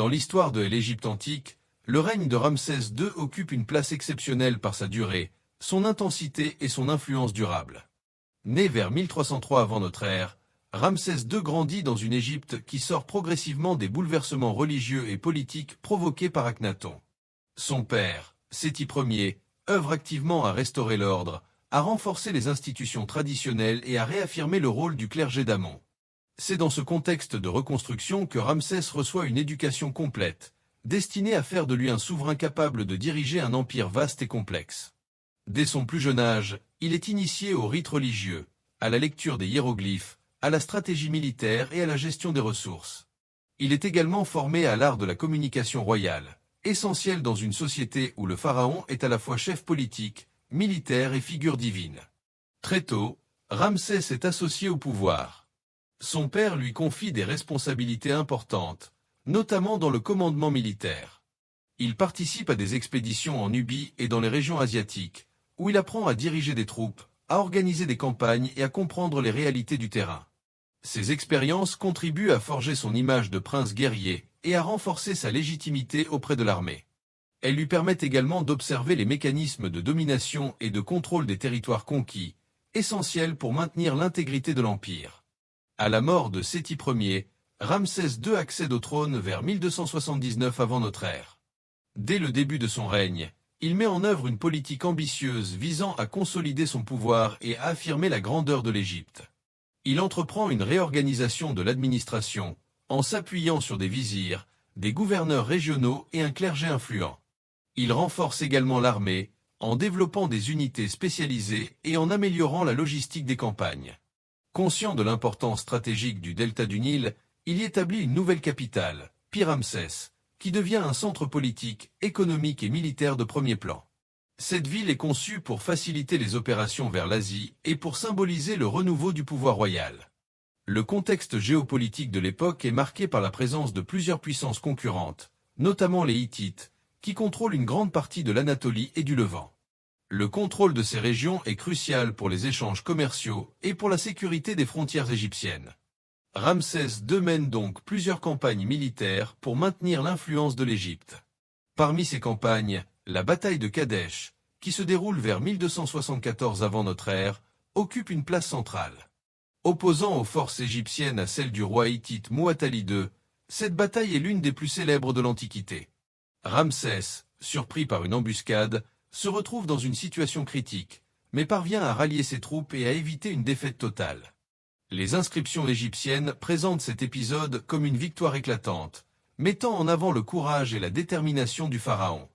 Dans l'histoire de l'Égypte antique, le règne de Ramsès II occupe une place exceptionnelle par sa durée, son intensité et son influence durable. Né vers 1303 avant notre ère, Ramsès II grandit dans une Égypte qui sort progressivement des bouleversements religieux et politiques provoqués par Akhenaton. Son père, Séti Ier, œuvre activement à restaurer l'ordre, à renforcer les institutions traditionnelles et à réaffirmer le rôle du clergé d'Amon. C'est dans ce contexte de reconstruction que Ramsès reçoit une éducation complète, destinée à faire de lui un souverain capable de diriger un empire vaste et complexe. Dès son plus jeune âge, il est initié aux rites religieux, à la lecture des hiéroglyphes, à la stratégie militaire et à la gestion des ressources. Il est également formé à l'art de la communication royale, essentiel dans une société où le pharaon est à la fois chef politique, militaire et figure divine. Très tôt, Ramsès est associé au pouvoir. Son père lui confie des responsabilités importantes, notamment dans le commandement militaire. Il participe à des expéditions en Nubie et dans les régions asiatiques, où il apprend à diriger des troupes, à organiser des campagnes et à comprendre les réalités du terrain. Ces expériences contribuent à forger son image de prince guerrier et à renforcer sa légitimité auprès de l'armée. Elles lui permettent également d'observer les mécanismes de domination et de contrôle des territoires conquis, essentiels pour maintenir l'intégrité de l'empire. À la mort de Séti Ier, Ramsès II accède au trône vers 1279 avant notre ère. Dès le début de son règne, il met en œuvre une politique ambitieuse visant à consolider son pouvoir et à affirmer la grandeur de l'Égypte. Il entreprend une réorganisation de l'administration, en s'appuyant sur des vizirs, des gouverneurs régionaux et un clergé influent. Il renforce également l'armée, en développant des unités spécialisées et en améliorant la logistique des campagnes. Conscient de l'importance stratégique du delta du Nil, il y établit une nouvelle capitale, Pi-Ramsès, qui devient un centre politique, économique et militaire de premier plan. Cette ville est conçue pour faciliter les opérations vers l'Asie et pour symboliser le renouveau du pouvoir royal. Le contexte géopolitique de l'époque est marqué par la présence de plusieurs puissances concurrentes, notamment les Hittites, qui contrôlent une grande partie de l'Anatolie et du Levant. Le contrôle de ces régions est crucial pour les échanges commerciaux et pour la sécurité des frontières égyptiennes. Ramsès II mène donc plusieurs campagnes militaires pour maintenir l'influence de l'Égypte. Parmi ces campagnes, la bataille de Kadesh, qui se déroule vers 1274 avant notre ère, occupe une place centrale. Opposant aux forces égyptiennes à celles du roi hittite Muwatalli II, cette bataille est l'une des plus célèbres de l'Antiquité. Ramsès, surpris par une embuscade, se retrouve dans une situation critique, mais parvient à rallier ses troupes et à éviter une défaite totale. Les inscriptions égyptiennes présentent cet épisode comme une victoire éclatante, mettant en avant le courage et la détermination du pharaon.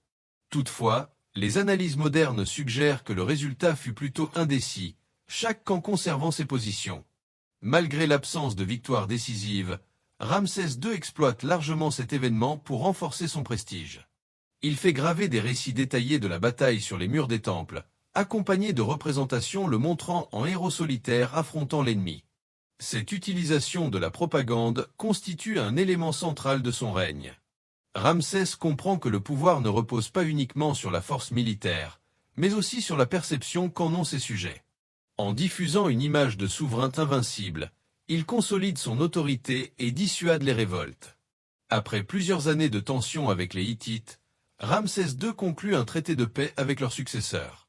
Toutefois, les analyses modernes suggèrent que le résultat fut plutôt indécis, chaque camp conservant ses positions. Malgré l'absence de victoire décisive, Ramsès II exploite largement cet événement pour renforcer son prestige. Il fait graver des récits détaillés de la bataille sur les murs des temples, accompagnés de représentations le montrant en héros solitaire affrontant l'ennemi. Cette utilisation de la propagande constitue un élément central de son règne. Ramsès comprend que le pouvoir ne repose pas uniquement sur la force militaire, mais aussi sur la perception qu'en ont ses sujets. En diffusant une image de souverain invincible, il consolide son autorité et dissuade les révoltes. Après plusieurs années de tensions avec les Hittites, Ramsès II conclut un traité de paix avec leur successeur.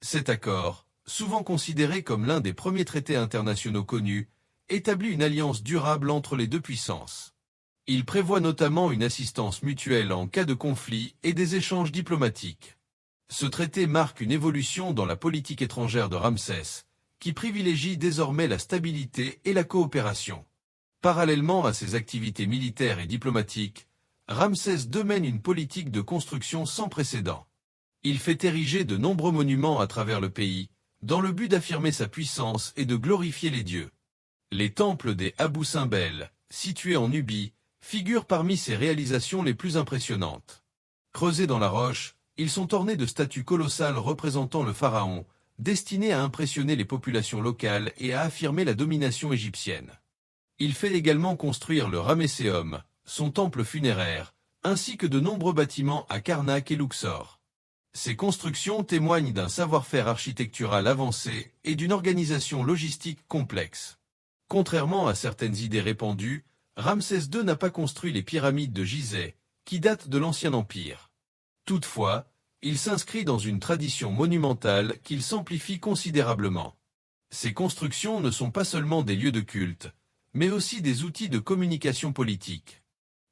Cet accord, souvent considéré comme l'un des premiers traités internationaux connus, établit une alliance durable entre les deux puissances. Il prévoit notamment une assistance mutuelle en cas de conflit et des échanges diplomatiques. Ce traité marque une évolution dans la politique étrangère de Ramsès, qui privilégie désormais la stabilité et la coopération. Parallèlement à ses activités militaires et diplomatiques, Ramsès II mène une politique de construction sans précédent. Il fait ériger de nombreux monuments à travers le pays, dans le but d'affirmer sa puissance et de glorifier les dieux. Les temples des Abou Simbel, situés en Nubie, figurent parmi ses réalisations les plus impressionnantes. Creusés dans la roche, ils sont ornés de statues colossales représentant le pharaon, destinées à impressionner les populations locales et à affirmer la domination égyptienne. Il fait également construire le Ramesséum, son temple funéraire, ainsi que de nombreux bâtiments à Karnak et Luxor. Ces constructions témoignent d'un savoir-faire architectural avancé et d'une organisation logistique complexe. Contrairement à certaines idées répandues, Ramsès II n'a pas construit les pyramides de Gizeh, qui datent de l'Ancien Empire. Toutefois, il s'inscrit dans une tradition monumentale qu'il s'amplifie considérablement. Ces constructions ne sont pas seulement des lieux de culte, mais aussi des outils de communication politique.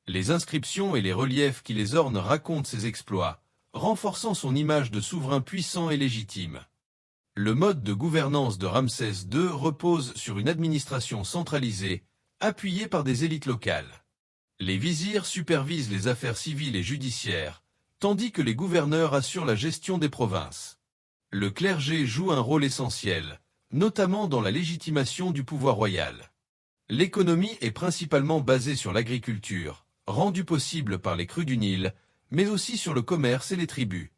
Les inscriptions et les reliefs qui les ornent racontent ses exploits, renforçant son image de souverain puissant et légitime. Le mode de gouvernance de Ramsès II repose sur une administration centralisée, appuyée par des élites locales. Les vizirs supervisent les affaires civiles et judiciaires, tandis que les gouverneurs assurent la gestion des provinces. Le clergé joue un rôle essentiel, notamment dans la légitimation du pouvoir royal. L'économie est principalement basée sur l'agriculture, rendue possible par les crues du Nil, mais aussi sur le commerce et les tribus.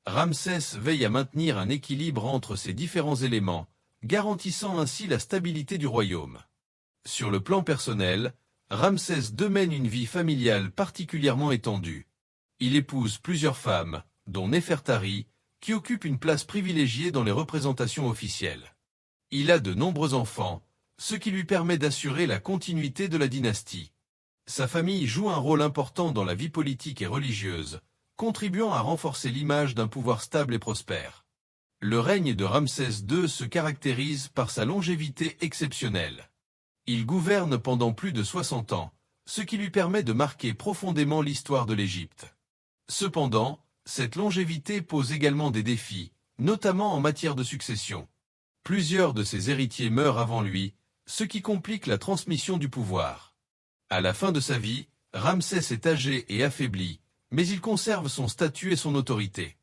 Ramsès veille à maintenir un équilibre entre ces différents éléments, garantissant ainsi la stabilité du royaume. Sur le plan personnel, Ramsès II mène une vie familiale particulièrement étendue. Il épouse plusieurs femmes, dont Néfertari, qui occupe une place privilégiée dans les représentations officielles. Il a de nombreux enfants, ce qui lui permet d'assurer la continuité de la dynastie. Sa famille joue un rôle important dans la vie politique et religieuse, contribuant à renforcer l'image d'un pouvoir stable et prospère. Le règne de Ramsès II se caractérise par sa longévité exceptionnelle. Il gouverne pendant plus de 60 ans, ce qui lui permet de marquer profondément l'histoire de l'Égypte. Cependant, cette longévité pose également des défis, notamment en matière de succession. Plusieurs de ses héritiers meurent avant lui, ce qui complique la transmission du pouvoir. À la fin de sa vie, Ramsès est âgé et affaibli, mais il conserve son statut et son autorité.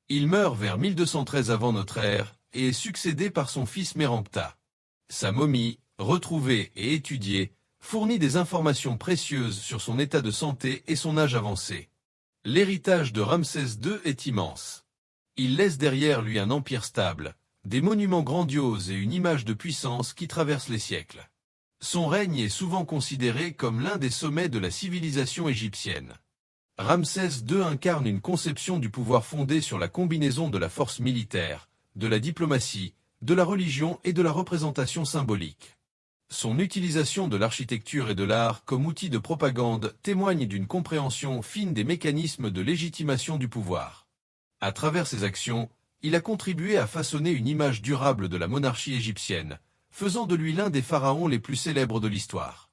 Il meurt vers 1213 avant notre ère et est succédé par son fils Mérenptah. Sa momie, retrouvée et étudiée, fournit des informations précieuses sur son état de santé et son âge avancé. L'héritage de Ramsès II est immense. Il laisse derrière lui un empire stable, des monuments grandioses et une image de puissance qui traverse les siècles. Son règne est souvent considéré comme l'un des sommets de la civilisation égyptienne. Ramsès II incarne une conception du pouvoir fondée sur la combinaison de la force militaire, de la diplomatie, de la religion et de la représentation symbolique. Son utilisation de l'architecture et de l'art comme outil de propagande témoigne d'une compréhension fine des mécanismes de légitimation du pouvoir. À travers ses actions, il a contribué à façonner une image durable de la monarchie égyptienne, faisant de lui l'un des pharaons les plus célèbres de l'histoire.